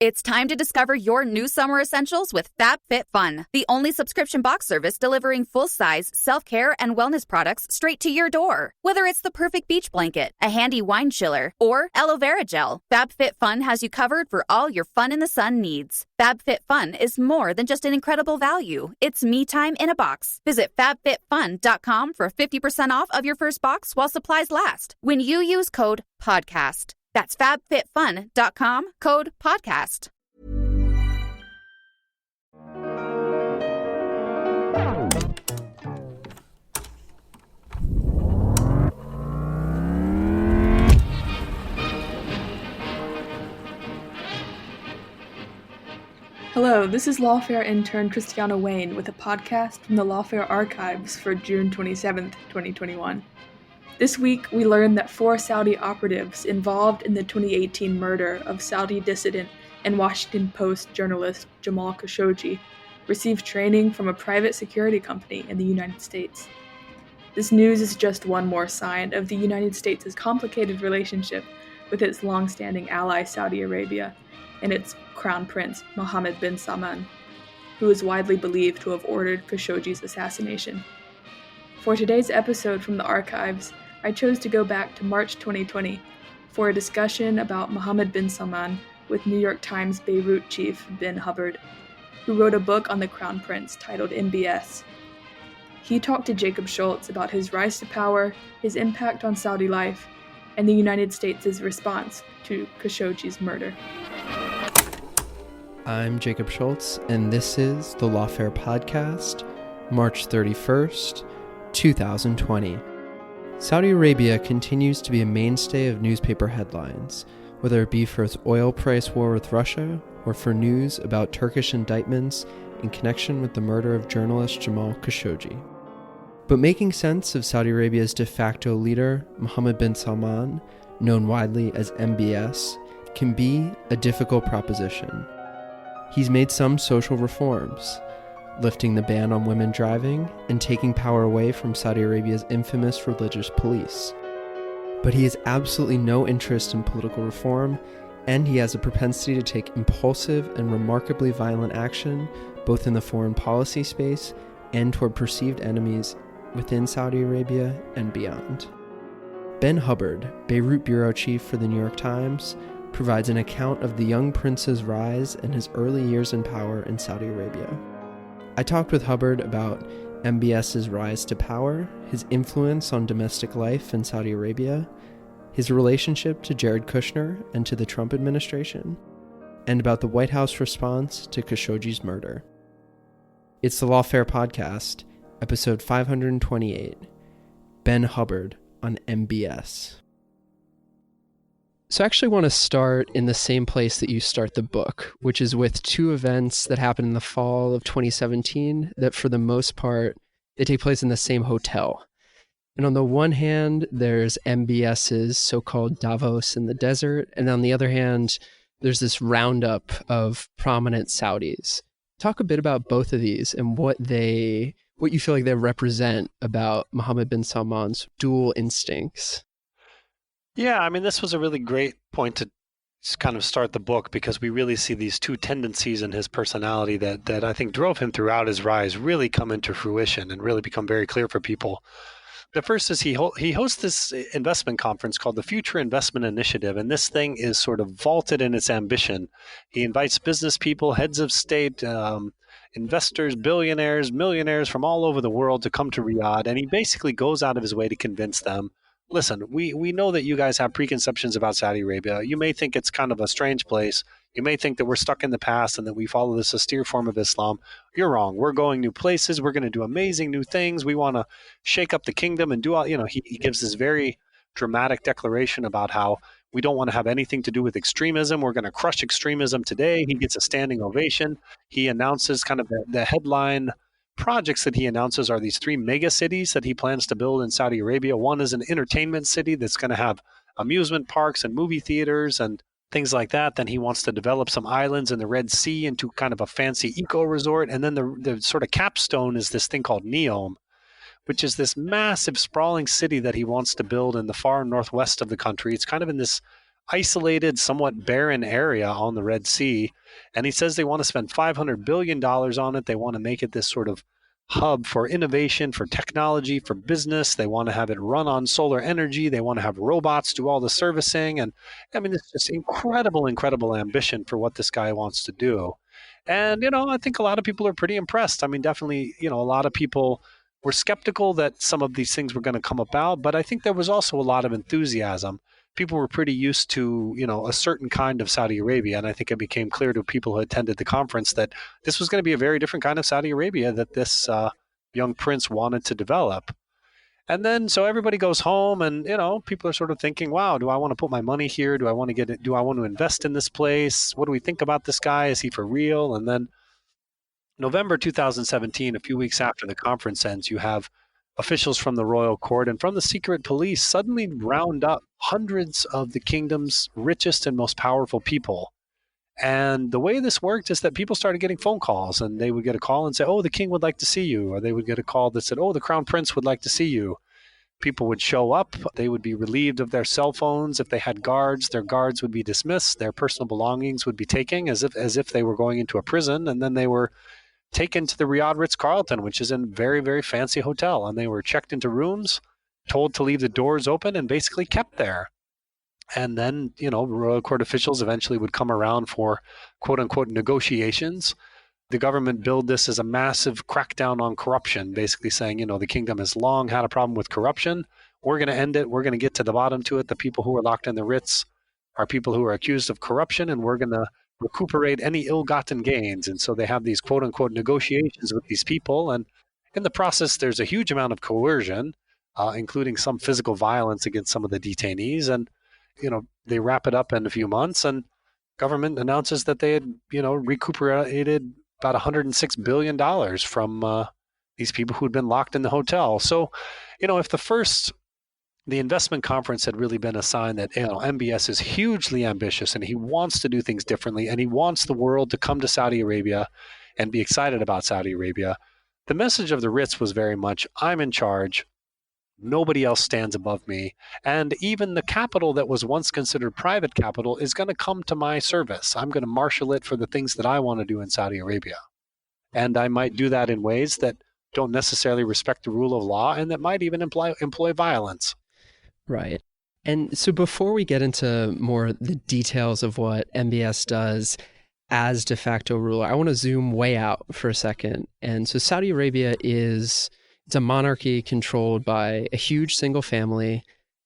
It's time to discover your new summer essentials with FabFitFun, the only subscription box service delivering full-size self-care and wellness products straight to your door. Whether it's the perfect beach blanket, a handy wine chiller, or aloe vera gel, FabFitFun has you covered for all your fun in the sun needs. FabFitFun is more than just an incredible value. It's me time in a box. Visit FabFitFun.com for 50% off of your first box while supplies last when you use code PODCAST. That's fabfitfun.com, code podcast. Hello, this is Lawfare intern Christiana Wayne with a podcast from the Lawfare archives for June 27th, 2021. This week, we learned that 4 Saudi operatives involved in the 2018 murder of Saudi dissident and Washington Post journalist Jamal Khashoggi received training from a private security company in the United States. This news is just one more sign of the United States' complicated relationship with its long-standing ally Saudi Arabia and its crown prince Mohammed bin Salman, who is widely believed to have ordered Khashoggi's assassination. For today's episode from the archives, I chose to go back to March 2020 for a discussion about Mohammed bin Salman with New York Times Beirut chief Ben Hubbard, who wrote a book on the Crown Prince titled MBS. He talked to Jacob Schultz about his rise to power, his impact on Saudi life, and the United States' response to Khashoggi's murder. I'm Jacob Schultz, and this is the Lawfare Podcast, March 31st, 2020. Saudi Arabia continues to be a mainstay of newspaper headlines, whether it be for its oil price war with Russia or for news about Turkish indictments in connection with the murder of journalist Jamal Khashoggi. But making sense of Saudi Arabia's de facto leader, Mohammed bin Salman, known widely as MBS, can be a difficult proposition. He's made some social reforms, lifting the ban on women driving and taking power away from Saudi Arabia's infamous religious police. But he has absolutely no interest in political reform, and he has a propensity to take impulsive and remarkably violent action, both in the foreign policy space and toward perceived enemies within Saudi Arabia and beyond. Ben Hubbard, Beirut bureau chief for the New York Times, provides an account of the young prince's rise and his early years in power in Saudi Arabia. I talked with Hubbard about MBS's rise to power, his influence on domestic life in Saudi Arabia, his relationship to Jared Kushner and to the Trump administration, and about the White House response to Khashoggi's murder. It's the Lawfare Podcast, episode 528, Ben Hubbard on MBS. So I actually want to start in the same place that you start the book, which is with 2 events that happened in the fall of 2017 that for the most part, they take place in the same hotel. And on the one hand, there's MBS's so-called Davos in the desert. And on the other hand, there's this roundup of prominent Saudis. Talk a bit about both of these and what you feel like they represent about Mohammed bin Salman's dual instincts. Yeah, I mean, this was a really great point to kind of start the book because we really see these 2 tendencies in his personality that I think drove him throughout his rise really come into fruition and really become very clear for people. The first is he hosts this investment conference called the Future Investment Initiative, and this thing is sort of vaulted in its ambition. He invites business people, heads of state, investors, billionaires, millionaires from all over the world to come to Riyadh, and he basically goes out of his way to convince them, listen, we know that you guys have preconceptions about Saudi Arabia. You may think it's kind of a strange place. You may think that we're stuck in the past and that we follow this austere form of Islam. You're wrong. We're going new places. We're going to do amazing new things. We want to shake up the kingdom and do all, he gives this very dramatic declaration about how we don't want to have anything to do with extremism. We're going to crush extremism today. He gets a standing ovation. He announces kind of the headline projects that he announces are these 3 mega cities that he plans to build in Saudi Arabia. One is an entertainment city that's going to have amusement parks and movie theaters and things like that. Then he wants to develop some islands in the Red Sea into kind of a fancy eco resort. And then the sort of capstone is this thing called Neom, which is this massive sprawling city that he wants to build in the far northwest of the country. It's kind of in this isolated, somewhat barren area on the Red Sea. And he says they want to spend $500 billion on it. They want to make it this sort of hub for innovation, for technology, for business. They want to have it run on solar energy. They want to have robots do all the servicing. And I mean, it's just incredible ambition for what this guy wants to do. And, I think a lot of people are pretty impressed. I mean, definitely, a lot of people were skeptical that some of these things were going to come about, but I think there was also a lot of enthusiasm. People were pretty used to, a certain kind of Saudi Arabia. And I think it became clear to people who attended the conference that this was going to be a very different kind of Saudi Arabia that this young prince wanted to develop. And then, so everybody goes home and, people are sort of thinking, wow, do I want to put my money here? Do I want to invest in this place? What do we think about this guy? Is he for real? And then November 2017, a few weeks after the conference ends, you have officials from the royal court and from the secret police suddenly round up hundreds of the kingdom's richest and most powerful people. And the way this worked is that people started getting phone calls, and they would get a call and say, oh, the king would like to see you. Or they would get a call that said, oh, the crown prince would like to see you. People would show up. They would be relieved of their cell phones. If they had guards, their guards would be dismissed. Their personal belongings would be taken as if they were going into a prison. And then they were taken to the Riyadh Ritz-Carlton, which is a very, very fancy hotel. And they were checked into rooms, told to leave the doors open, and basically kept there. And then, royal court officials eventually would come around for quote unquote negotiations. The government billed this as a massive crackdown on corruption, basically saying, the kingdom has long had a problem with corruption. We're going to end it. We're going to get to the bottom to it. The people who are locked in the Ritz are people who are accused of corruption, and we're going to recuperate any ill-gotten gains. And so they have these quote unquote negotiations with these people. And in the process, there's a huge amount of coercion, including some physical violence against some of the detainees. And they wrap it up in a few months, and government announces that they had, recuperated about $106 billion from these people who'd been locked in the hotel. So, if the investment conference had really been a sign that, MBS is hugely ambitious and he wants to do things differently and he wants the world to come to Saudi Arabia and be excited about Saudi Arabia, the message of the Ritz was very much, I'm in charge. Nobody else stands above me. And even the capital that was once considered private capital is going to come to my service. I'm going to marshal it for the things that I want to do in Saudi Arabia. And I might do that in ways that don't necessarily respect the rule of law and that might even employ violence. Right. And so before we get into more the details of what MBS does as de facto ruler, I want to zoom way out for a second. And so Saudi Arabia it's a monarchy controlled by a huge single family,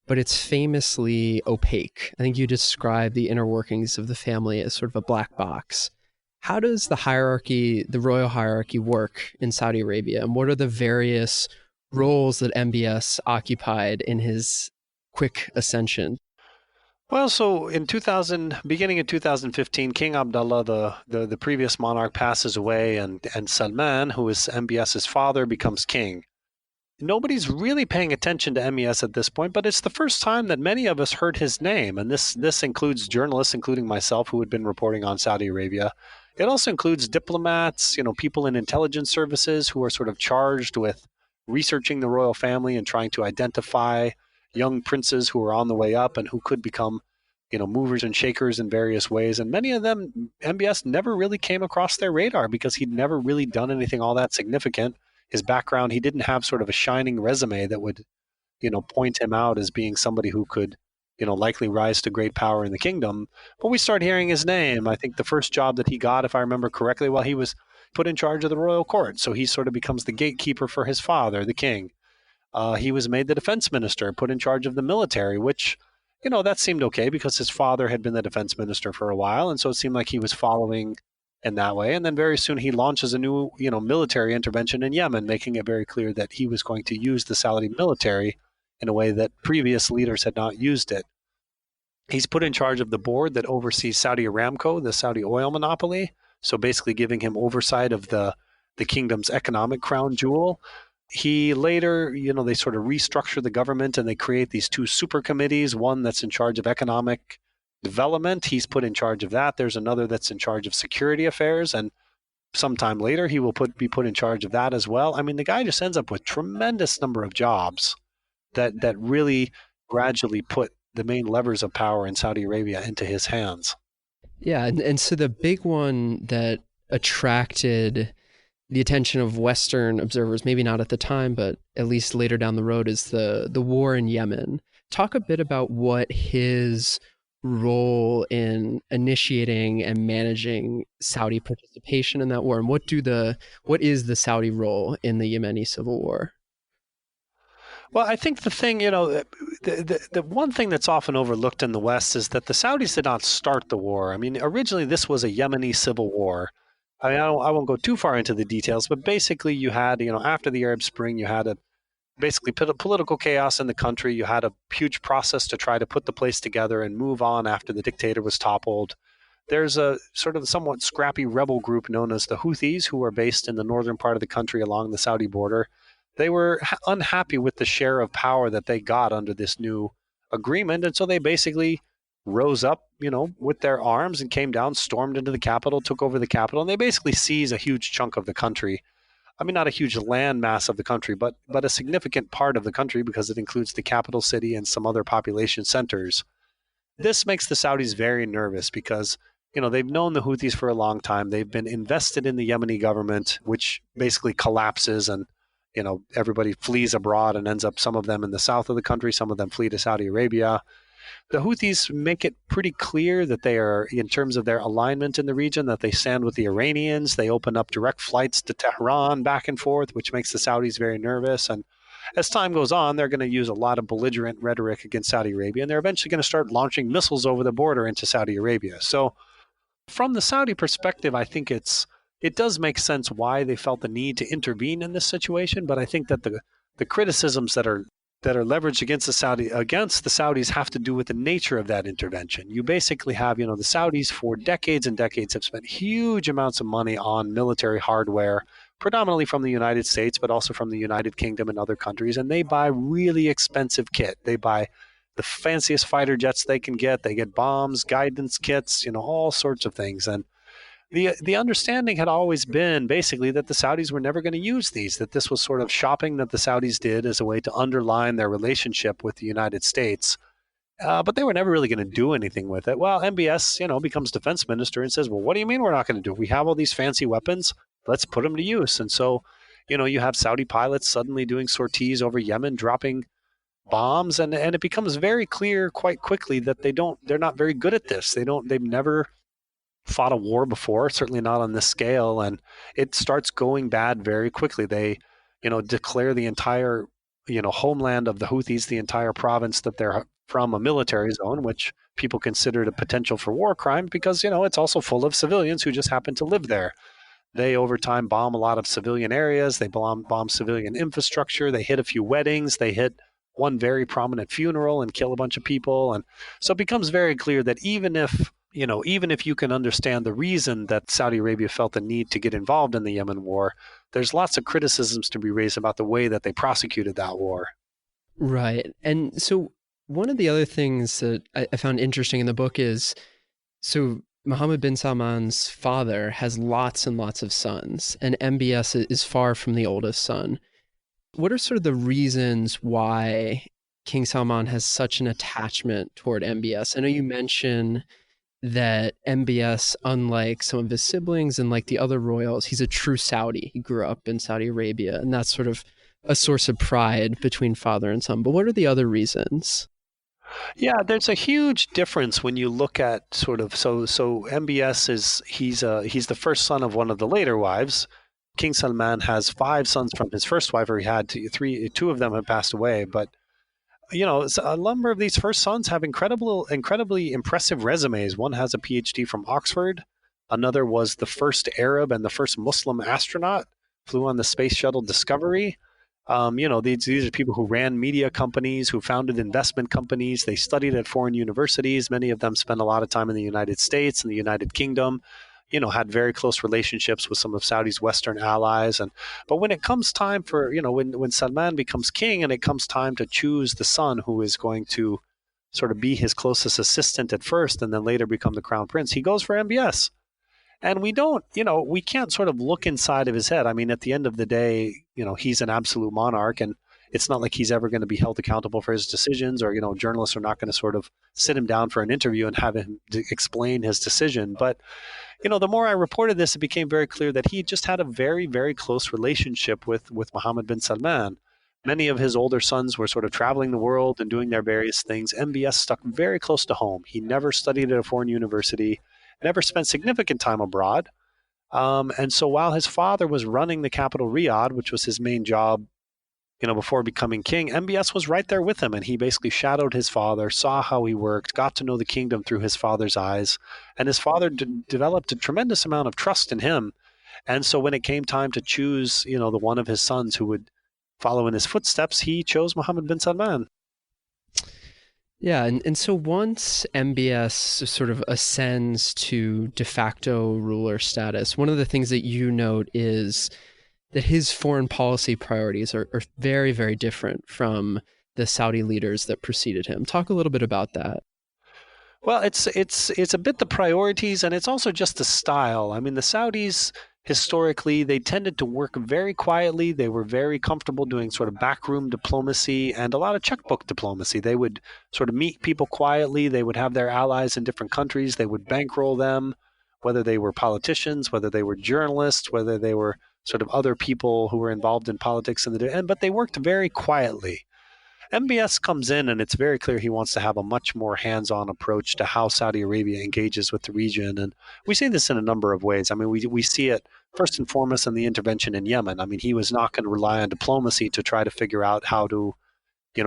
but it's famously opaque. I think you described the inner workings of the family as sort of a black box. How does the royal hierarchy work in Saudi Arabia? And what are the various roles that MBS occupied in his quick ascension? Well, so beginning in 2015, King Abdullah, the previous monarch, passes away, and Salman, who is MBS's father, becomes king. Nobody's really paying attention to MBS at this point, but it's the first time that many of us heard his name. And this includes journalists, including myself, who had been reporting on Saudi Arabia. It also includes diplomats, people in intelligence services who are sort of charged with researching the royal family and trying to identify young princes who are on the way up and who could become, movers and shakers in various ways. And many of them, MBS never really came across their radar because he'd never really done anything all that significant. His background, he didn't have sort of a shining resume that would, point him out as being somebody who could, likely rise to great power in the kingdom. But we start hearing his name. I think the first job that he got, if I remember correctly, he was put in charge of the royal court. So he sort of becomes the gatekeeper for his father, the king. He was made the defense minister, put in charge of the military, which, that seemed okay because his father had been the defense minister for a while. And so it seemed like he was following in that way. And then very soon he launches a new, military intervention in Yemen, making it very clear that he was going to use the Saudi military in a way that previous leaders had not used it. He's put in charge of the board that oversees Saudi Aramco, the Saudi oil monopoly. So basically giving him oversight of the kingdom's economic crown jewel. He later, they sort of restructure the government and they create these two super committees, one that's in charge of economic development. He's put in charge of that. There's another that's in charge of security affairs. And sometime later, he will be put in charge of that as well. I mean, the guy just ends up with tremendous number of jobs that really gradually put main levers of power in Saudi Arabia into his hands. Yeah, and so the big one that attracted the attention of Western observers, maybe not at the time, but at least later down the road, is the war in Yemen. Talk a bit about what his role in initiating and managing Saudi participation in that war, and what is the Saudi role in the Yemeni civil war? Well, I think the thing, the one thing that's often overlooked in the West is that the Saudis did not start the war. I mean, originally this was a Yemeni civil war. I mean, I won't go too far into the details, but basically you had, after the Arab Spring, you had basically political chaos in the country. You had a huge process to try to put the place together and move on after the dictator was toppled. There's a sort of somewhat scrappy rebel group known as the Houthis, who are based in the northern part of the country along the Saudi border. They were unhappy with the share of power that they got under this new agreement. And so they basically rose up, with their arms and came down, stormed into the capital, took over the capital, and they basically seized a huge chunk of the country. I mean, not a huge land mass of the country, but a significant part of the country because it includes the capital city and some other population centers. This makes the Saudis very nervous because, they've known the Houthis for a long time. They've been invested in the Yemeni government, which basically collapses and everybody flees abroad and ends up, some of them in the south of the country, some of them flee to Saudi Arabia. The Houthis make it pretty clear that they are, in terms of their alignment in the region, that they stand with the Iranians. They open up direct flights to Tehran back and forth, which makes the Saudis very nervous. And as time goes on, they're going to use a lot of belligerent rhetoric against Saudi Arabia, and they're eventually going to start launching missiles over the border into Saudi Arabia. So from the Saudi perspective, I think it does make sense why they felt the need to intervene in this situation, but I think that the criticisms that are leveraged against the Saudis have to do with the nature of that intervention. You basically have, the Saudis for decades and decades have spent huge amounts of money on military hardware, predominantly from the United States, but also from the United Kingdom and other countries, and they buy really expensive kit. They buy the fanciest fighter jets they can get. They get bombs, guidance kits, all sorts of things. And the understanding had always been basically that the Saudis were never going to use these, that this was sort of shopping that the Saudis did as a way to underline their relationship with the United States. But they were never really going to do anything with it. Well, MBS, becomes defense minister and says, well, what do you mean we're not going to do? We have all these fancy weapons. Let's put them to use. And so, you have Saudi pilots suddenly doing sorties over Yemen, dropping bombs. And it becomes very clear quite quickly that they're not very good at this. They've never fought a war before, certainly not on this scale, and it starts going bad very quickly. They, declare the entire, homeland of the Houthis, the entire province that they're from, a military zone, which people considered a potential for war crime because, it's also full of civilians who just happen to live there. They, over time, bomb a lot of civilian areas. They bomb civilian infrastructure. They hit a few weddings. They hit one very prominent funeral and kill a bunch of people. And so it becomes very clear that even if you can understand the reason that Saudi Arabia felt the need to get involved in the Yemen war, there's lots of criticisms to be raised about the way that they prosecuted that war. Right. And so one of the other things that I found interesting in the book is, so Mohammed bin Salman's father has lots and lots of sons, and MBS is far from the oldest son. What are sort of the reasons why King Salman has such an attachment toward MBS? I know you mentioned that MBS, unlike some of his siblings and like the other royals, he's a true Saudi. He grew up in Saudi Arabia, and that's sort of a source of pride between father and son. But what are the other reasons? Yeah, there's a huge difference when you look at sort of, so MBS he's the first son of one of the later wives. King Salman has 5 sons from his first wife, or he had 2 of them have passed away, but a number of these first sons have incredibly impressive resumes. One has a PhD from Oxford. Another was the first Arab and the first Muslim astronaut, flew on the space shuttle Discovery. These are people who ran media companies, who founded investment companies. They studied at foreign universities. Many of them spent a lot of time in the United States and the United Kingdom. Had very close relationships with some of Saudi's Western allies. But when it comes time for, when Salman becomes king and it comes time to choose the son who is going to sort of be his closest assistant at first and then later become the crown prince, he goes for MBS. And we can't sort of look inside of his head. I mean, at the end of the day, he's an absolute monarch. And It's not like he's ever going to be held accountable for his decisions, or, journalists are not going to sort of sit him down for an interview and have him explain his decision. But, the more I reported this, it became very clear that he just had a very, very close relationship with Mohammed bin Salman. Many of his older sons were sort of traveling the world and doing their various things. MBS stuck very close to home. He never studied at a foreign university, never spent significant time abroad. And so while his father was running the capital, Riyadh, which was his main job, before becoming king, MBS was right there with him. And he basically shadowed his father, saw how he worked, got to know the kingdom through his father's eyes. And his father developed a tremendous amount of trust in him. And so when it came time to choose, the one of his sons who would follow in his footsteps, he chose Mohammed bin Salman. Yeah, and so once MBS sort of ascends to de facto ruler status, one of the things that you note is that his foreign policy priorities are very, very different from the Saudi leaders that preceded him. Talk a little bit about that. Well, it's a bit the priorities, and it's also just the style. I mean, the Saudis, historically, they tended to work very quietly. They were very comfortable doing sort of backroom diplomacy and a lot of checkbook diplomacy. They would sort of meet people quietly. They would have their allies in different countries. They would bankroll them, whether they were politicians, whether they were journalists, whether they were sort of other people who were involved in politics but they worked very quietly. MBS comes in, and it's very clear he wants to have a much more hands-on approach to how Saudi Arabia engages with the region. And we see this in a number of ways. I mean, we see it first and foremost in the intervention in Yemen. I mean, he was not going to rely on diplomacy to try to figure out how to,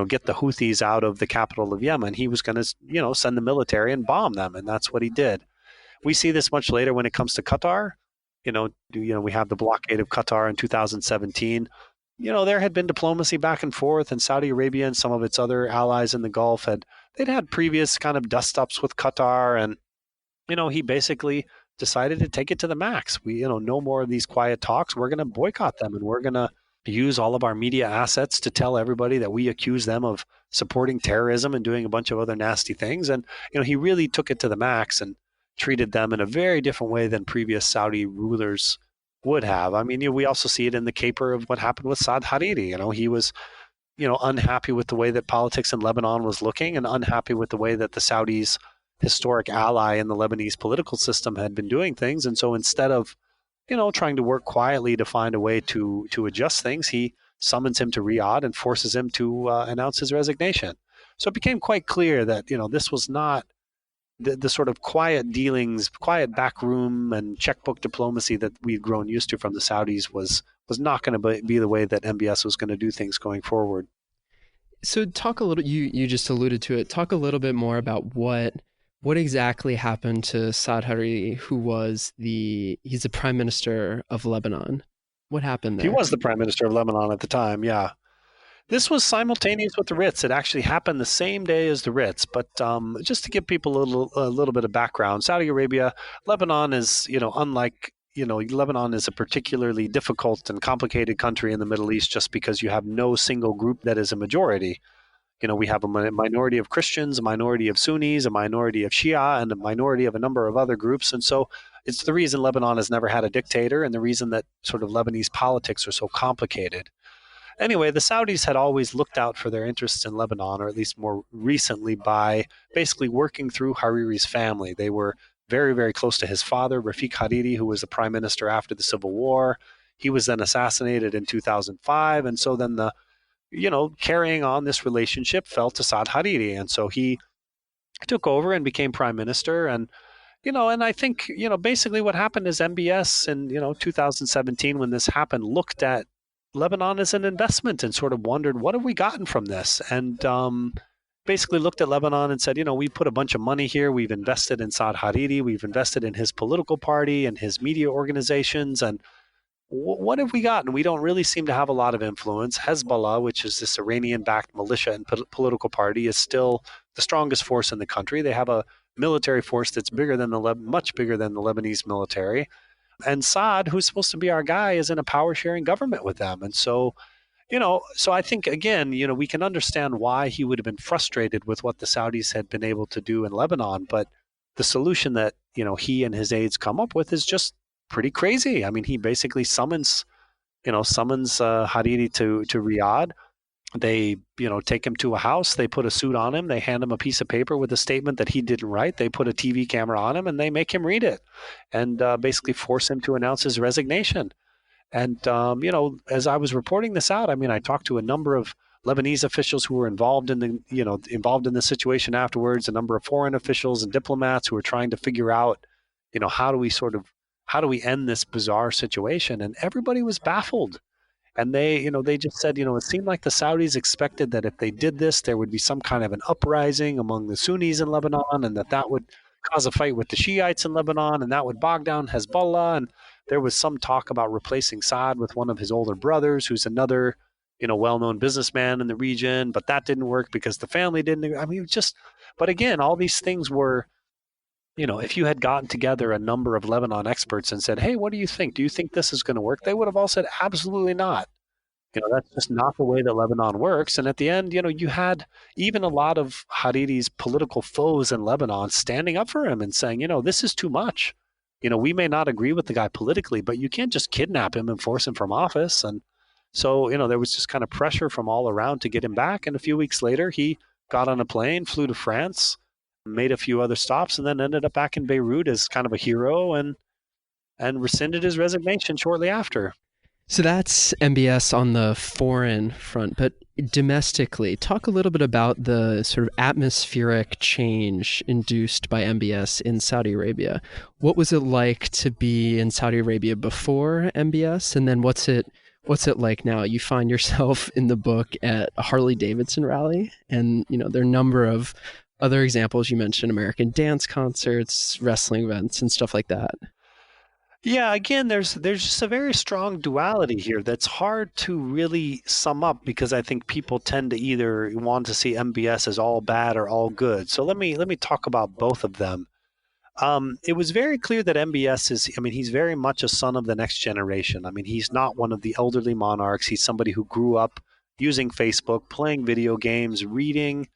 get the Houthis out of the capital of Yemen. He was going to, send the military and bomb them, and that's what he did. We see this much later when it comes to Qatar. We have the blockade of Qatar in 2017. There had been diplomacy back and forth, and Saudi Arabia and some of its other allies in the Gulf they'd had previous kind of dust-ups with Qatar, and, he basically decided to take it to the max. No more of these quiet talks. We're going to boycott them, and we're going to use all of our media assets to tell everybody that we accuse them of supporting terrorism and doing a bunch of other nasty things. And, he really took it to the max and treated them in a very different way than previous Saudi rulers would have. I mean, we also see it in the caper of what happened with Saad Hariri. He was, unhappy with the way that politics in Lebanon was looking, and unhappy with the way that the Saudis' historic ally in the Lebanese political system had been doing things. And so instead of, trying to work quietly to find a way to adjust things, he summons him to Riyadh and forces him to announce his resignation. So it became quite clear that, this was not the sort of quiet dealings, quiet backroom and checkbook diplomacy that we'd grown used to from the Saudis was not going to be the way that MBS was going to do things going forward. So talk a little, you just alluded to it, talk a little bit more about what exactly happened to Saad Hariri, he's the prime minister of Lebanon. What happened there? He was the prime minister of Lebanon at the time, yeah. This was simultaneous with the writs. It actually happened the same day as the writs. But just to give people a little bit of background, Saudi Arabia, Lebanon is, unlike, Lebanon is a particularly difficult and complicated country in the Middle East just because you have no single group that is a majority. We have a minority of Christians, a minority of Sunnis, a minority of Shia, and a minority of a number of other groups. And so it's the reason Lebanon has never had a dictator, and the reason that sort of Lebanese politics are so complicated. Anyway, the Saudis had always looked out for their interests in Lebanon, or at least more recently, by basically working through Hariri's family. They were very, very close to his father, Rafiq Hariri, who was the prime minister after the Civil War. He was then assassinated in 2005. And so then carrying on this relationship fell to Saad Hariri. And so he took over and became prime minister. And, and I think, basically what happened is MBS in, 2017, when this happened, looked at Lebanon as an investment and sort of wondered, what have we gotten from this? And basically looked at Lebanon and said, we put a bunch of money here. We've invested in Saad Hariri. We've invested in his political party and his media organizations. And what have we gotten? We don't really seem to have a lot of influence. Hezbollah, which is this Iranian-backed militia and political party, is still the strongest force in the country. They have a military force that's much bigger than the Lebanese military. And Saad, who's supposed to be our guy, is in a power-sharing government with them. And so, so I think, again, we can understand why he would have been frustrated with what the Saudis had been able to do in Lebanon. But the solution that, he and his aides come up with is just pretty crazy. I mean, he basically summons Hariri to Riyadh, They, take him to a house, they put a suit on him, they hand him a piece of paper with a statement that he didn't write, they put a TV camera on him, and they make him read it and basically force him to announce his resignation. And, as I was reporting this out, I talked to a number of Lebanese officials who were involved in the situation afterwards, a number of foreign officials and diplomats who were trying to figure out, how do we end this bizarre situation? And everybody was baffled. And they just said, it seemed like the Saudis expected that if they did this, there would be some kind of an uprising among the Sunnis in Lebanon, and that would cause a fight with the Shiites in Lebanon, and that would bog down Hezbollah. And there was some talk about replacing Saad with one of his older brothers, who's another, well-known businessman in the region. But that didn't work because the family didn't. But again, all these things were, if you had gotten together a number of Lebanon experts and said, hey, what do you think? Do you think this is going to work? They would have all said, absolutely not. That's just not the way that Lebanon works. And at the end, you had even a lot of Hariri's political foes in Lebanon standing up for him and saying, this is too much. We may not agree with the guy politically, but you can't just kidnap him and force him from office. And so, there was just kind of pressure from all around to get him back. And a few weeks later, he got on a plane, flew to France, made a few other stops, and then ended up back in Beirut as kind of a hero and rescinded his resignation shortly after. So that's MBS on the foreign front, but domestically, talk a little bit about the sort of atmospheric change induced by MBS in Saudi Arabia. What was it like to be in Saudi Arabia before MBS, and then what's it like now? You find yourself in the book at a Harley-Davidson rally, and there are a number of other examples. You mentioned American dance concerts, wrestling events, and stuff like that. Yeah, again, there's just a very strong duality here that's hard to really sum up, because I think people tend to either want to see MBS as all bad or all good. So let me talk about both of them. It was very clear that MBS he's very much a son of the next generation. He's not one of the elderly monarchs. He's somebody who grew up using Facebook, playing video games, reading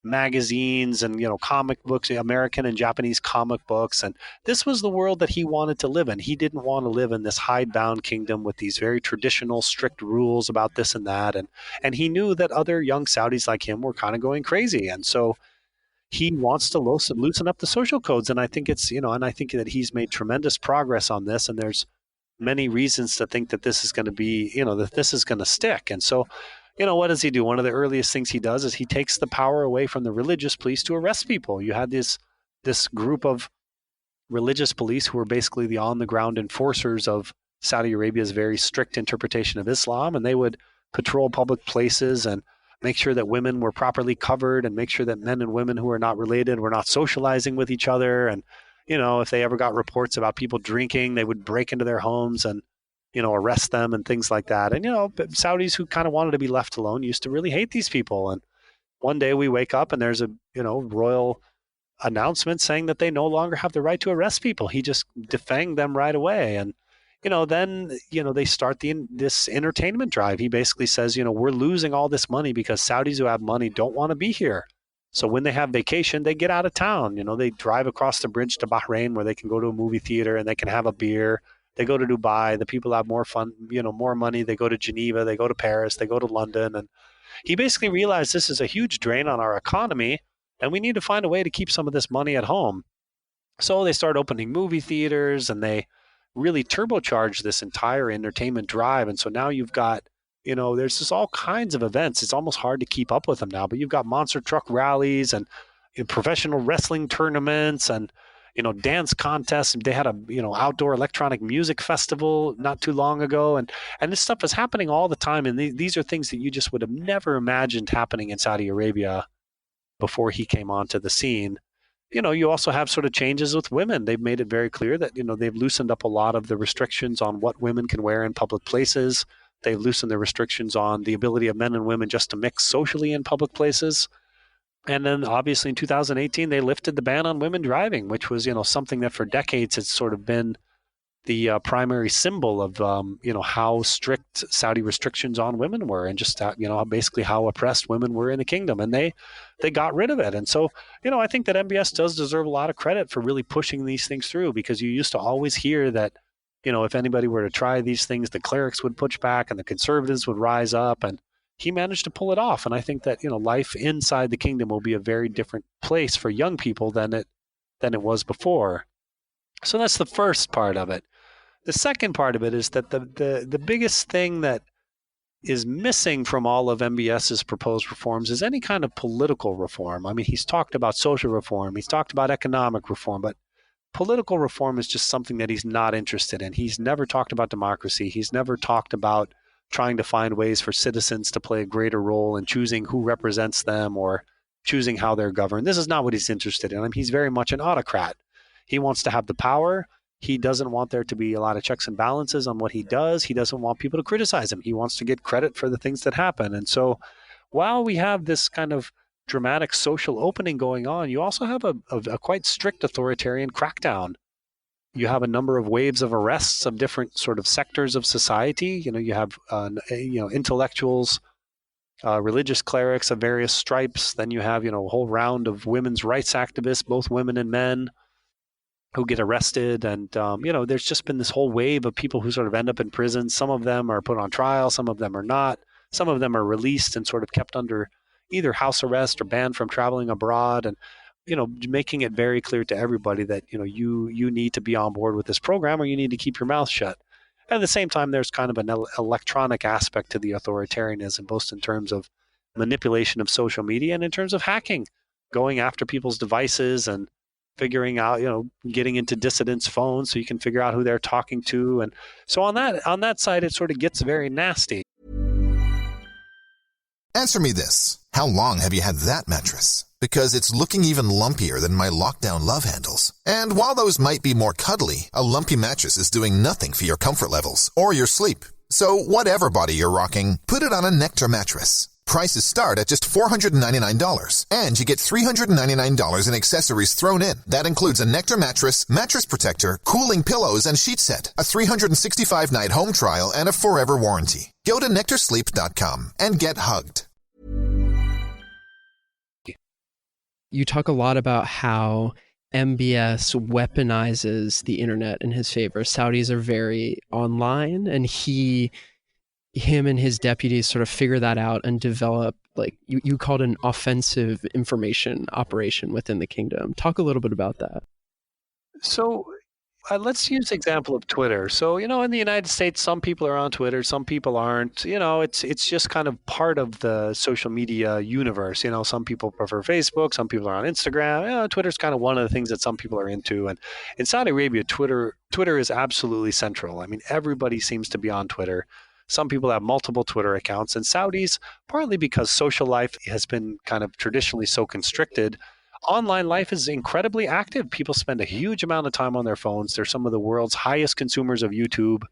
magazines and comic books, American and Japanese comic books, and this was the world that he wanted to live in. He didn't want to live in this hidebound kingdom with these very traditional, strict rules about this and that, and he knew that other young Saudis like him were kind of going crazy, and so he wants to loosen up the social codes. And I think and I think that he's made tremendous progress on this, and there's many reasons to think that this is going to be, that this is going to stick. And so what does he do? One of the earliest things he does is he takes the power away from the religious police to arrest people. You had this group of religious police who were basically the on-the-ground enforcers of Saudi Arabia's very strict interpretation of Islam, and they would patrol public places and make sure that women were properly covered and make sure that men and women who are not related were not socializing with each other. And, if they ever got reports about people drinking, they would break into their homes and arrest them and things like that. And, Saudis who kind of wanted to be left alone used to really hate these people. And one day we wake up and there's a, royal announcement saying that they no longer have the right to arrest people. He just defanged them right away. And, then, they start this entertainment drive. He basically says, we're losing all this money because Saudis who have money don't want to be here. So when they have vacation, they get out of town. They drive across the bridge to Bahrain where they can go to a movie theater and they can have a beer. They go to Dubai. The people have more fun, more money. They go to Geneva. They go to Paris. They go to London. And he basically realized this is a huge drain on our economy, and we need to find a way to keep some of this money at home. So they start opening movie theaters, and they really turbocharge this entire entertainment drive. And so now you've got, there's just all kinds of events. It's almost hard to keep up with them now, but you've got monster truck rallies and professional wrestling tournaments and dance contests. They had a, outdoor electronic music festival not too long ago. And this stuff is happening all the time. And these are things that you just would have never imagined happening in Saudi Arabia before he came onto the scene. You also have sort of changes with women. They've made it very clear that, they've loosened up a lot of the restrictions on what women can wear in public places. They've loosened the restrictions on the ability of men and women just to mix socially in public places. And then obviously in 2018, they lifted the ban on women driving, which was, something that for decades has sort of been the primary symbol of, how strict Saudi restrictions on women were, and just, basically how oppressed women were in the kingdom. And they got rid of it. And so, I think that MBS does deserve a lot of credit for really pushing these things through, because you used to always hear that, if anybody were to try these things, the clerics would push back and the conservatives would rise up. And he managed to pull it off. And I think that, life inside the kingdom will be a very different place for young people than it was before. So that's the first part of it. The second part of it is that the biggest thing that is missing from all of MBS's proposed reforms is any kind of political reform. I mean, he's talked about social reform, he's talked about economic reform, but political reform is just something that he's not interested in. He's never talked about democracy. He's never talked about trying to find ways for citizens to play a greater role in choosing who represents them or choosing how they're governed. This is not what he's interested in. I mean, he's very much an autocrat. He wants to have the power. He doesn't want there to be a lot of checks and balances on what he does. He doesn't want people to criticize him. He wants to get credit for the things that happen. And so while we have this kind of dramatic social opening going on, you also have a quite strict authoritarian crackdown. You have a number of waves of arrests of different sort of sectors of society. You have intellectuals, religious clerics of various stripes. Then you have a whole round of women's rights activists, both women and men, who get arrested. And there's just been this whole wave of people who sort of end up in prison. Some of them are put on trial, some of them are not. Some of them are released and sort of kept under either house arrest or banned from traveling abroad, and making it very clear to everybody that you need to be on board with this program or you need to keep your mouth shut. At the same time, there's kind of an electronic aspect to the authoritarianism, both in terms of manipulation of social media and in terms of hacking, going after people's devices and figuring out, getting into dissidents' phones so you can figure out who they're talking to. And so on that side, it sort of gets very nasty. Answer me this. How long have you had that mattress? Because it's looking even lumpier than my lockdown love handles. And while those might be more cuddly, a lumpy mattress is doing nothing for your comfort levels or your sleep. So whatever body you're rocking, put it on a Nectar mattress. Prices start at just $499, and you get $399 in accessories thrown in. That includes a Nectar mattress, mattress protector, cooling pillows, and sheet set, a 365-night home trial, and a forever warranty. Go to nectarsleep.com and get hugged. You talk a lot about how MBS weaponizes the internet in his favor. Saudis are very online, and him and his deputies sort of figure that out and develop, like you called an offensive information operation within the kingdom. Talk a little bit about that. So let's use the example of Twitter. So, in the United States, some people are on Twitter, some people aren't. It's just kind of part of the social media universe. Some people prefer Facebook, some people are on Instagram. Twitter's kind of one of the things that some people are into. And in Saudi Arabia, Twitter is absolutely central. I mean, everybody seems to be on Twitter. Some people have multiple Twitter accounts, and Saudis, partly because social life has been kind of traditionally so constricted, online life is incredibly active. People spend a huge amount of time on their phones. They're some of the world's highest consumers of YouTube.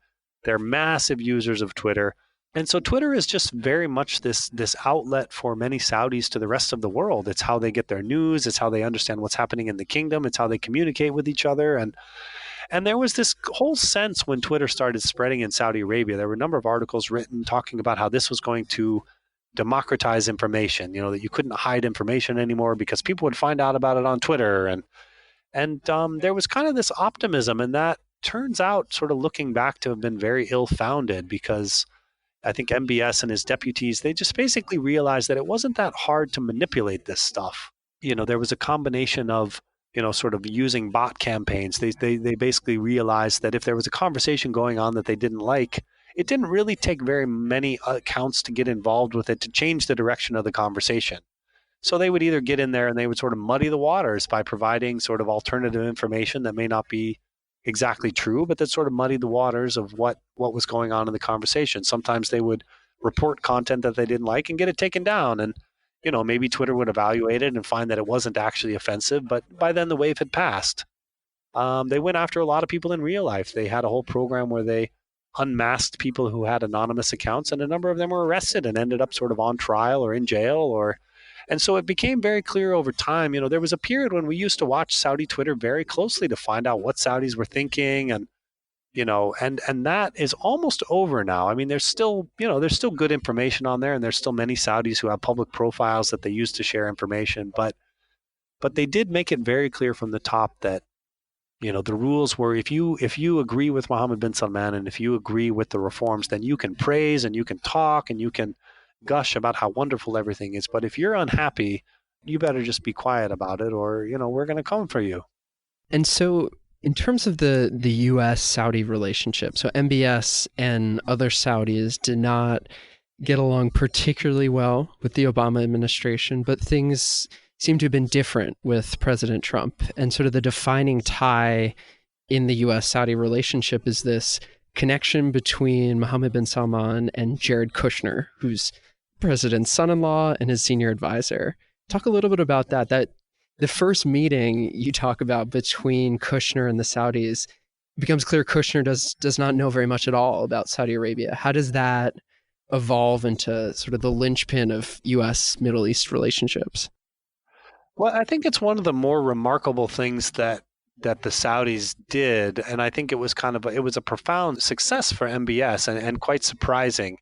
They're massive users of Twitter. And so Twitter is just very much this outlet for many Saudis to the rest of the world. It's how they get their news. It's how they understand what's happening in the kingdom. It's how they communicate with each other. And there was this whole sense when Twitter started spreading in Saudi Arabia. There were a number of articles written talking about how this was going to democratize information, that you couldn't hide information anymore because people would find out about it on Twitter. And there was kind of this optimism, and that turns out, sort of looking back, to have been very ill-founded, because I think MBS and his deputies, they just basically realized that it wasn't that hard to manipulate this stuff. There was a combination of sort of using bot campaigns. They basically realized that if there was a conversation going on that they didn't like, it didn't really take very many accounts to get involved with it to change the direction of the conversation. So they would either get in there and they would sort of muddy the waters by providing sort of alternative information that may not be exactly true, but that sort of muddied the waters of what was going on in the conversation. Sometimes they would report content that they didn't like and get it taken down. And maybe Twitter would evaluate it and find that it wasn't actually offensive, but by then the wave had passed. They went after a lot of people in real life. They had a whole program where they unmasked people who had anonymous accounts, and a number of them were arrested and ended up sort of on trial or in jail. And so it became very clear over time. There was a period when we used to watch Saudi Twitter very closely to find out what Saudis were thinking, and that is almost over now. I mean, there's still good information on there, and there's still many Saudis who have public profiles that they use to share information. But they did make it very clear from the top that, the rules were, if you agree with Mohammed bin Salman and if you agree with the reforms, then you can praise and you can talk and you can gush about how wonderful everything is. But if you're unhappy, you better just be quiet about it, or, we're going to come for you. And so in terms of the U.S.-Saudi relationship, so MBS and other Saudis did not get along particularly well with the Obama administration, but things seem to have been different with President Trump. And sort of the defining tie in the U.S.-Saudi relationship is this connection between Mohammed bin Salman and Jared Kushner, who's president's son-in-law and his senior advisor. Talk a little bit about that the first meeting you talk about between Kushner and the Saudis, it becomes clear Kushner does not know very much at all about Saudi Arabia. How does that evolve into sort of the linchpin of U.S. Middle East relationships? Well, I think it's one of the more remarkable things that the Saudis did, and I think it was a profound success for MBS and quite surprising.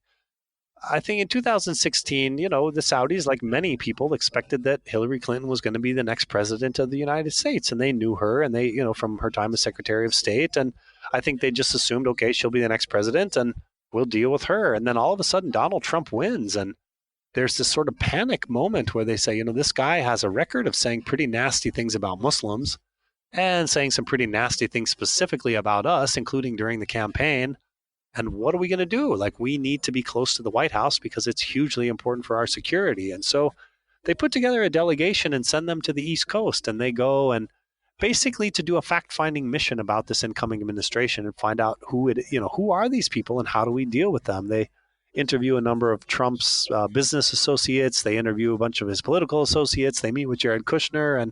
I think in 2016, the Saudis, like many people, expected that Hillary Clinton was going to be the next president of the United States. And they knew her, and they, from her time as Secretary of State. And I think they just assumed, okay, she'll be the next president and we'll deal with her. And then all of a sudden, Donald Trump wins. And there's this sort of panic moment where they say, this guy has a record of saying pretty nasty things about Muslims and saying some pretty nasty things specifically about us, including during the campaign. And what are we going to do? Like, we need to be close to the White House because it's hugely important for our security. And so they put together a delegation and send them to the East Coast. And they go and basically to do a fact-finding mission about this incoming administration and find out who are these people and how do we deal with them. They interview a number of Trump's business associates. They interview a bunch of his political associates. They meet with Jared Kushner. And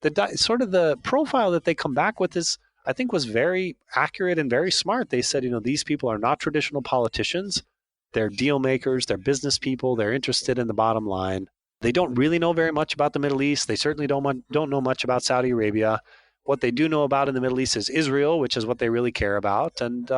the profile that they come back with is, I think, was very accurate and very smart. They said, these people are not traditional politicians. They're deal makers. They're business people. They're interested in the bottom line. They don't really know very much about the Middle East. They certainly don't know much about Saudi Arabia. What they do know about in the Middle East is Israel, which is what they really care about. And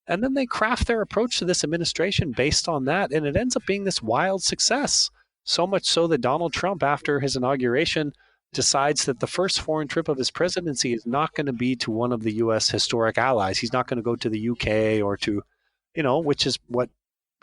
then they craft their approach to this administration based on that. And it ends up being this wild success. So much so that Donald Trump, after his inauguration, decides that the first foreign trip of his presidency is not going to be to one of the U.S. historic allies. He's not going to go to the U.K. or to, which is what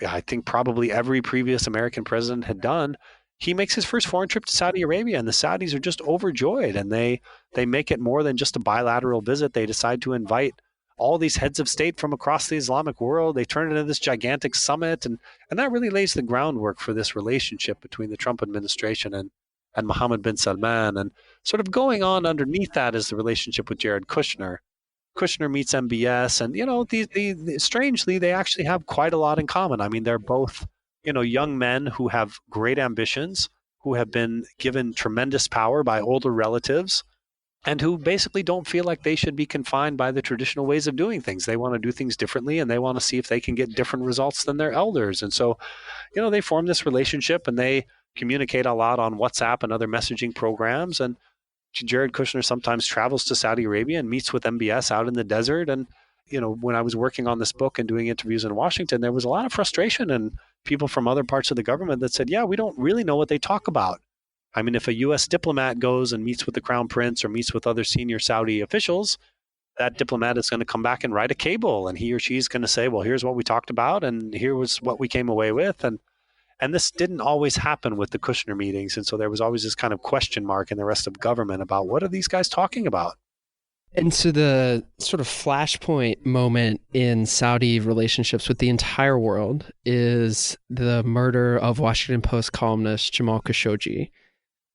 I think probably every previous American president had done. He makes his first foreign trip to Saudi Arabia, and the Saudis are just overjoyed, and they make it more than just a bilateral visit. They decide to invite all these heads of state from across the Islamic world. They turn it into this gigantic summit, and that really lays the groundwork for this relationship between the Trump administration and Mohammed bin Salman. And sort of going on underneath that is the relationship with Jared Kushner. Kushner meets MBS, and strangely, they actually have quite a lot in common. I mean, they're both young men who have great ambitions, who have been given tremendous power by older relatives, and who basically don't feel like they should be confined by the traditional ways of doing things. They want to do things differently, and they want to see if they can get different results than their elders. And so, they form this relationship, and they communicate a lot on WhatsApp and other messaging programs. And Jared Kushner sometimes travels to Saudi Arabia and meets with MBS out in the desert. And, when I was working on this book and doing interviews in Washington, there was a lot of frustration and people from other parts of the government that said, yeah, we don't really know what they talk about. I mean, if a U.S. diplomat goes and meets with the crown prince or meets with other senior Saudi officials, that diplomat is going to come back and write a cable, and he or she is going to say, well, here's what we talked about, and here was what we came away with. And this didn't always happen with the Kushner meetings. And so there was always this kind of question mark in the rest of government about what are these guys talking about? And so the sort of flashpoint moment in Saudi relationships with the entire world is the murder of Washington Post columnist Jamal Khashoggi.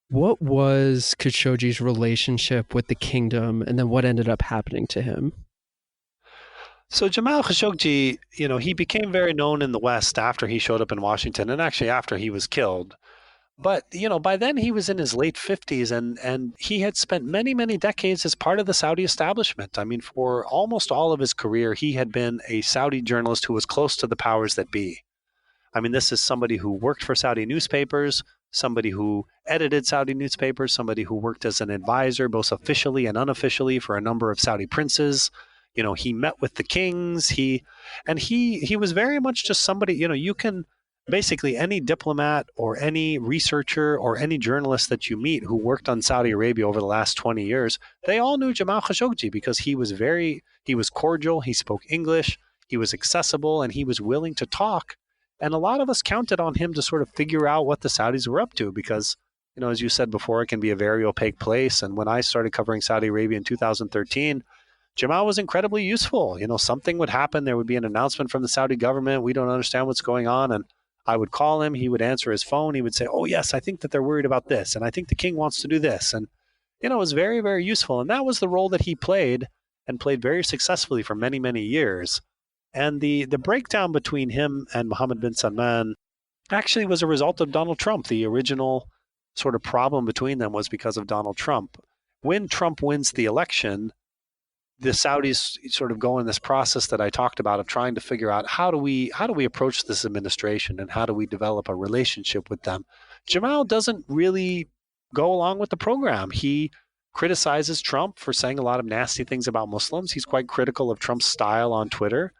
What was Khashoggi's relationship with the kingdom, and then what ended up happening to him? So Jamal Khashoggi, he became very known in the West after he showed up in Washington, and actually after he was killed. But, by then he was in his late 50s, and he had spent many, many decades as part of the Saudi establishment. I mean, for almost all of his career, he had been a Saudi journalist who was close to the powers that be. I mean, this is somebody who worked for Saudi newspapers, somebody who edited Saudi newspapers, somebody who worked as an advisor, both officially and unofficially, for a number of Saudi princes. He met with the kings. He was very much just somebody, you can basically, any diplomat or any researcher or any journalist that you meet who worked on Saudi Arabia over the last 20 years, they all knew Jamal Khashoggi because he was cordial, he spoke English, he was accessible, and he was willing to talk. And a lot of us counted on him to sort of figure out what the Saudis were up to because, as you said before, it can be a very opaque place. And when I started covering Saudi Arabia in 2013, Jamal was incredibly useful. Something would happen. There would be an announcement from the Saudi government. We don't understand what's going on. And I would call him. He would answer his phone. He would say, oh, yes, I think that they're worried about this. And I think the king wants to do this. And, it was very, very useful. And that was the role that he played and played very successfully for many, many years. And the breakdown between him and Mohammed bin Salman actually was a result of Donald Trump. The original sort of problem between them was because of Donald Trump. When Trump wins the election, the Saudis sort of go in this process that I talked about of trying to figure out how do we approach this administration and how do we develop a relationship with them. Jamal doesn't really go along with the program. He criticizes Trump for saying a lot of nasty things about Muslims. He's quite critical of Trump's style on Twitter.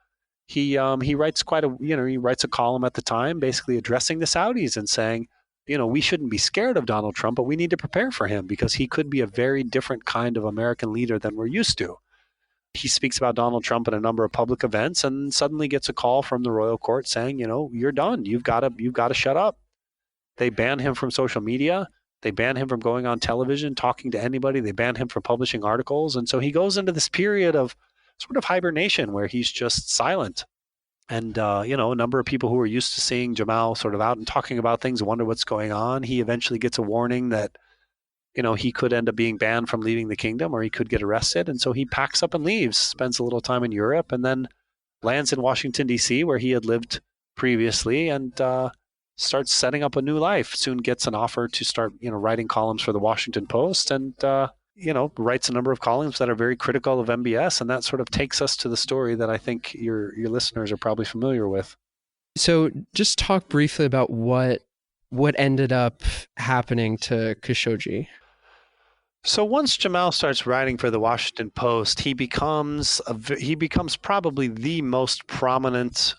He writes he writes a column at the time basically addressing the Saudis and saying, we shouldn't be scared of Donald Trump, but we need to prepare for him because he could be a very different kind of American leader than we're used to. He speaks about Donald Trump at a number of public events and suddenly gets a call from the royal court saying, you're done. You've got to shut up. They ban him from social media. They ban him from going on television, talking to anybody. They ban him from publishing articles. And so he goes into this period of sort of hibernation where he's just silent. And, a number of people who are used to seeing Jamal sort of out and talking about things wonder what's going on. He eventually gets a warning that, he could end up being banned from leaving the kingdom or he could get arrested. And so he packs up and leaves, spends a little time in Europe, and then lands in Washington, D.C., where he had lived previously, and starts setting up a new life. Soon gets an offer to start, writing columns for the Washington Post, and writes a number of columns that are very critical of MBS, and that sort of takes us to the story that I think your listeners are probably familiar with. So, just talk briefly about what ended up happening to Khashoggi. So once Jamal starts writing for the Washington Post, he becomes probably the most prominent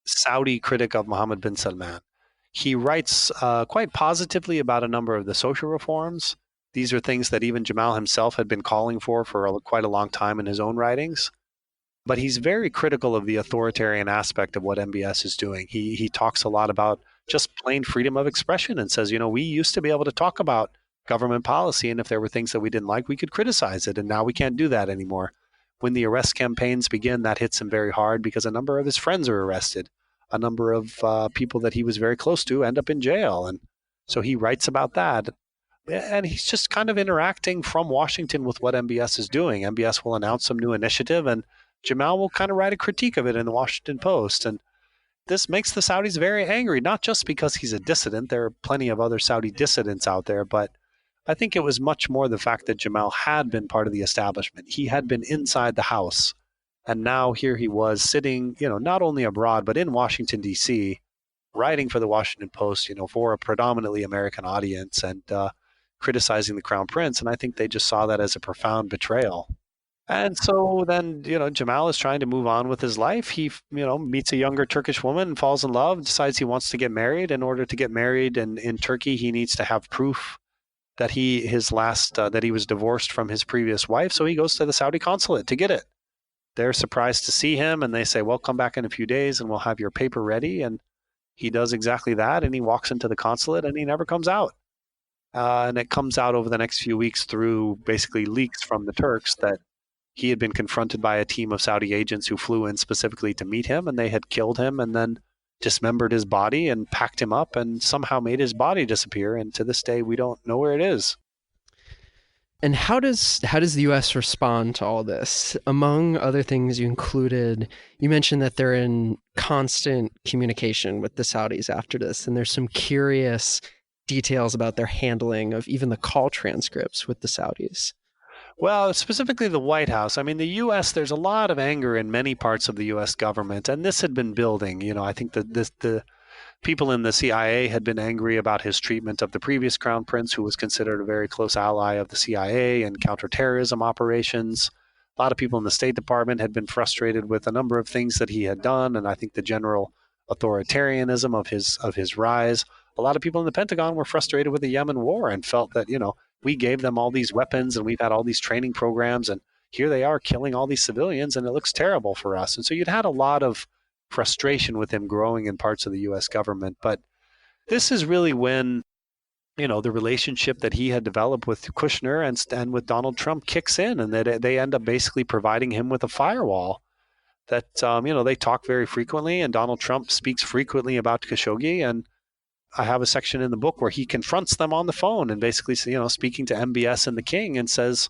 Saudi critic of Mohammed bin Salman. He writes quite positively about a number of the social reforms. These are things that even Jamal himself had been calling for quite a long time in his own writings. But he's very critical of the authoritarian aspect of what MBS is doing. He talks a lot about just plain freedom of expression and says, we used to be able to talk about government policy, and if there were things that we didn't like, we could criticize it, and now we can't do that anymore. When the arrest campaigns begin, that hits him very hard because a number of his friends are arrested. A number of people that he was very close to end up in jail. And so he writes about that. And he's just kind of interacting from Washington with what MBS is doing. MBS will announce some new initiative, and Jamal will kind of write a critique of it in the Washington Post. And this makes the Saudis very angry, not just because he's a dissident. There are plenty of other Saudi dissidents out there, but I think it was much more the fact that Jamal had been part of the establishment. He had been inside the house. And now here he was sitting, not only abroad, but in Washington, D.C., writing for the Washington Post, for a predominantly American audience and criticizing the Crown Prince. And I think they just saw that as a profound betrayal. And so then, Jamal is trying to move on with his life. He, meets a younger Turkish woman, falls in love, decides he wants to get married. In order to get married in Turkey, he needs to have proof that he was divorced from his previous wife. So he goes to the Saudi consulate to get it. They're surprised to see him, and they say, well, come back in a few days and we'll have your paper ready. And he does exactly that, and he walks into the consulate, and he never comes out. And it comes out over the next few weeks through basically leaks from the Turks that he had been confronted by a team of Saudi agents who flew in specifically to meet him, and they had killed him and then dismembered his body and packed him up and somehow made his body disappear. And to this day, we don't know where it is. And how does the U.S. respond to all this? Among other things, you mentioned that they're in constant communication with the Saudis after this, and there's some curious details about their handling of even the call transcripts with the Saudis. Well, specifically the White House. I mean, the U.S., there's a lot of anger in many parts of the U.S. government, and this had been building. I think that the people in the CIA had been angry about his treatment of the previous Crown Prince, who was considered a very close ally of the CIA and counterterrorism operations. A lot of people in the State Department had been frustrated with a number of things that he had done, and I think the general authoritarianism of his rise. A lot of people in the Pentagon were frustrated with the Yemen war and felt that, we gave them all these weapons and we've had all these training programs, and here they are killing all these civilians, and it looks terrible for us. And so you'd had a lot of frustration with him growing in parts of the U.S. government. But this is really when, the relationship that he had developed with Kushner and with Donald Trump kicks in, and that they end up basically providing him with a firewall. That, they talk very frequently, and Donald Trump speaks frequently about Khashoggi. And I have a section in the book where he confronts them on the phone and basically, speaking to MBS and the king, and says,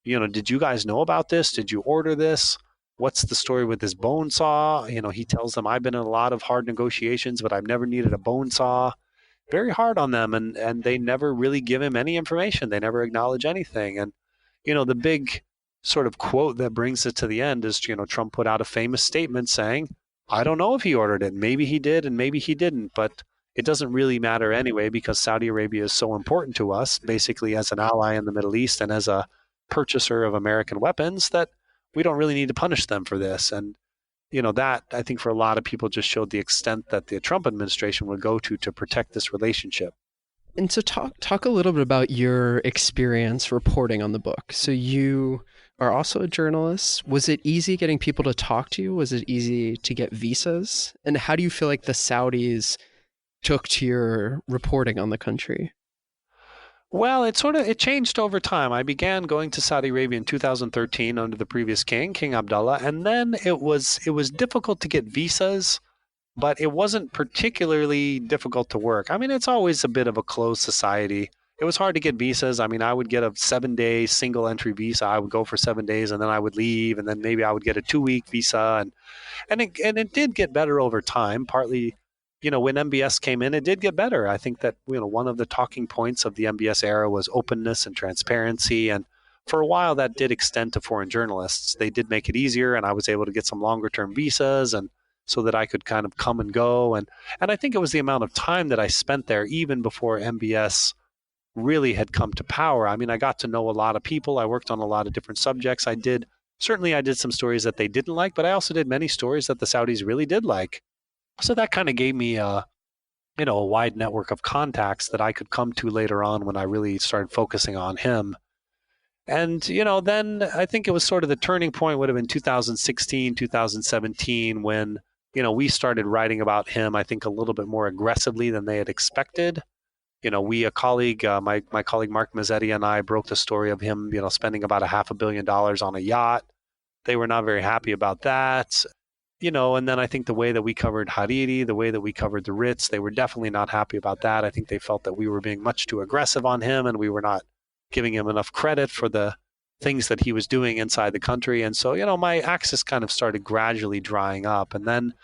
did you guys know about this? Did you order this? What's the story with this bone saw? He tells them, I've been in a lot of hard negotiations, but I've never needed a bone saw. Very hard on them. And they never really give him any information. They never acknowledge anything. And, the big sort of quote that brings it to the end is, Trump put out a famous statement saying, I don't know if he ordered it. Maybe he did and maybe he didn't. But it doesn't really matter anyway, because Saudi Arabia is so important to us, basically as an ally in the Middle East and as a purchaser of American weapons, that we don't really need to punish them for this. And, that I think for a lot of people just showed the extent that the Trump administration would go to protect this relationship. And so talk a little bit about your experience reporting on the book. So you are also a journalist. Was it easy getting people to talk to you? Was it easy to get visas? And how do you feel like the Saudis took to your reporting on the country? Well, it changed over time. I began going to Saudi Arabia in 2013 under the previous king, King Abdullah, and then it was difficult to get visas, but it wasn't particularly difficult to work. I mean, it's always a bit of a closed society. It was hard to get visas. I mean, I would get a 7-day single entry visa. I would go for 7 days and then I would leave, and then maybe I would get a 2-week visa, and it did get better over time, partly. When MBS came in, it did get better. I think that, one of the talking points of the MBS era was openness and transparency. And for a while, that did extend to foreign journalists. They did make it easier, and I was able to get some longer term visas, and so that I could kind of come and go. And I think it was the amount of time that I spent there, even before MBS really had come to power. I mean, I got to know a lot of people. I worked on a lot of different subjects. I did some stories that they didn't like, but I also did many stories that the Saudis really did like. So that kind of gave me a wide network of contacts that I could come to later on when I really started focusing on him. And, then I think it was sort of the turning point would have been 2016, 2017, when, we started writing about him, I think, a little bit more aggressively than they had expected. A colleague, my colleague Mark Mazzetti and I broke the story of him, spending about $500 million on a yacht. They were not very happy about that. And then I think the way that we covered Hariri, the way that we covered the Ritz, they were definitely not happy about that. I think they felt that we were being much too aggressive on him, and we were not giving him enough credit for the things that he was doing inside the country. And so, my access kind of started gradually drying up. And then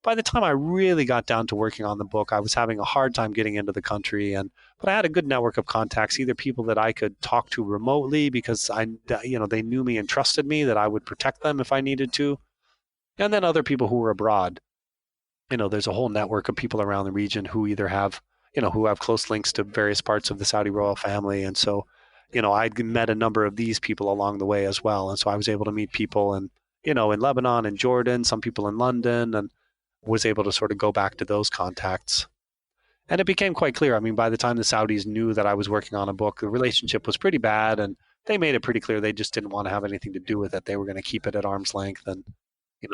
by the time I really got down to working on the book, I was having a hard time getting into the country. But I had a good network of contacts, either people that I could talk to remotely because they knew me and trusted me, that I would protect them if I needed to. And then other people who were abroad. There's a whole network of people around the region who either have, who have close links to various parts of the Saudi royal family. And so, I'd met a number of these people along the way as well. And so I was able to meet people in Lebanon and Jordan, some people in London, and was able to sort of go back to those contacts. And it became quite clear. I mean, by the time the Saudis knew that I was working on a book, the relationship was pretty bad. And they made it pretty clear they just didn't want to have anything to do with it. They were going to keep it at arm's length, and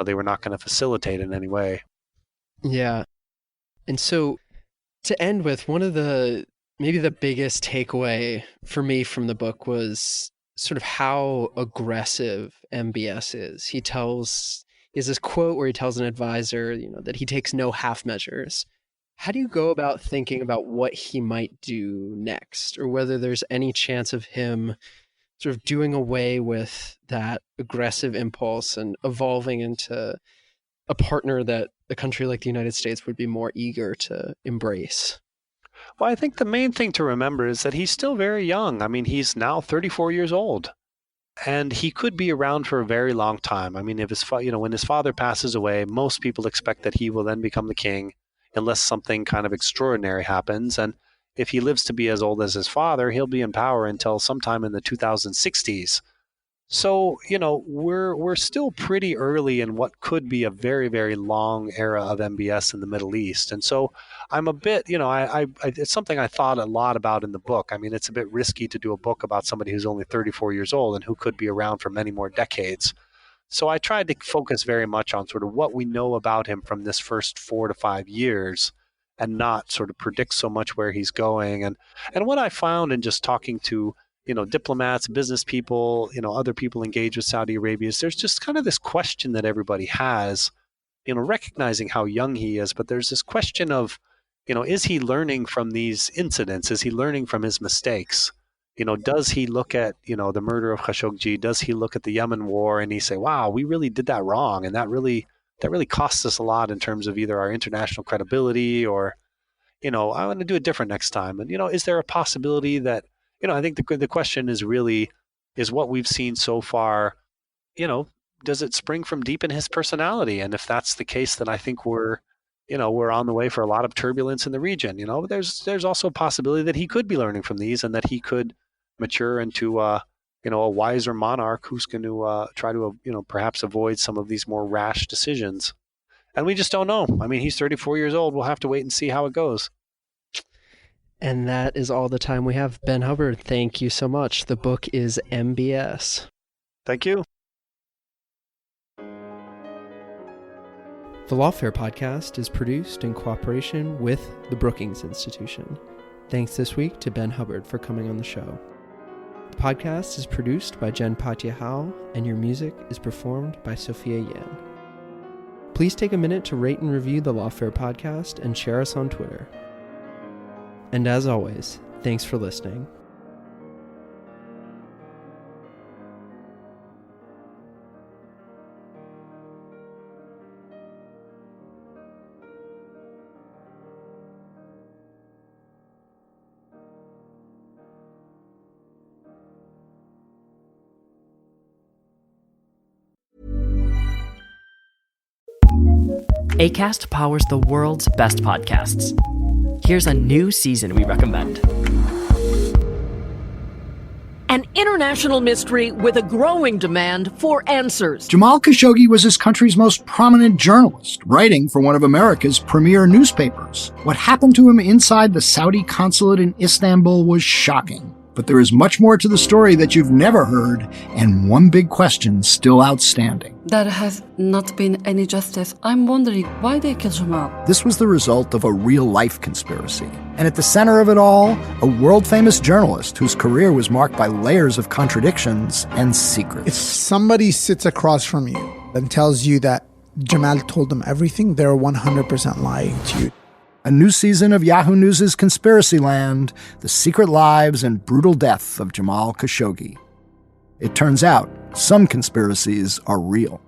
they were not going to facilitate in any way. Yeah. And so to end with, one of maybe the biggest takeaway for me from the book was sort of how aggressive MBS is. He has this quote where he tells an advisor, that he takes no half measures. How do you go about thinking about what he might do next, or whether there's any chance of him sort of doing away with that aggressive impulse and evolving into a partner that a country like the United States would be more eager to embrace? Well, I think the main thing to remember is that he's still very young. I mean, he's now 34 years old, and he could be around for a very long time. I mean, if when his father passes away, most people expect that he will then become the king, unless something kind of extraordinary happens. And if he lives to be as old as his father, he'll be in power until sometime in the 2060s. So, we're still pretty early in what could be a very, very long era of MBS in the Middle East. And so I'm a bit, it's something I thought a lot about in the book. I mean, it's a bit risky to do a book about somebody who's only 34 years old and who could be around for many more decades. So I tried to focus very much on sort of what we know about him from this first 4 to 5 years and not sort of predict so much where he's going. And what I found in just talking to, diplomats, business people, other people engaged with Saudi Arabia is there's just kind of this question that everybody has, recognizing how young he is, but there's this question of, is he learning from these incidents? Is he learning from his mistakes? Does he look at, the murder of Khashoggi? Does he look at the Yemen war and he say, wow, we really did that wrong. And that really costs us a lot in terms of either our international credibility or, I want to do it different next time. And, is there a possibility that, I think the question is really, is what we've seen so far, does it spring from deep in his personality? And if that's the case, then I think we're on the way for a lot of turbulence in the region. But there's also a possibility that he could be learning from these and that he could mature into a wiser monarch who's going to try to perhaps avoid some of these more rash decisions. And we just don't know. I mean, he's 34 years old. We'll have to wait and see how it goes. And that is all the time we have. Ben Hubbard, thank you so much. The book is MBS. Thank you. The Lawfare podcast is produced in cooperation with the Brookings Institution. Thanks this week to Ben Hubbard for coming on the show. The podcast is produced by Jen Patya-Howell, and your music is performed by Sophia Yan. Please take a minute to rate and review the Lawfare podcast and share us on Twitter. And as always, thanks for listening. Acast powers the world's best podcasts. Here's a new season we recommend. An international mystery with a growing demand for answers. Jamal Khashoggi was his country's most prominent journalist, writing for one of America's premier newspapers. What happened to him inside the Saudi consulate in Istanbul was shocking. But there is much more to the story that you've never heard, and one big question still outstanding. There has not been any justice. I'm wondering why they killed Jamal. This was the result of a real-life conspiracy. And at the center of it all, a world-famous journalist whose career was marked by layers of contradictions and secrets. If somebody sits across from you and tells you that Jamal told them everything, they're 100% lying to you. A new season of Yahoo News' Conspiracy Land, the secret lives and brutal death of Jamal Khashoggi. It turns out, some conspiracies are real.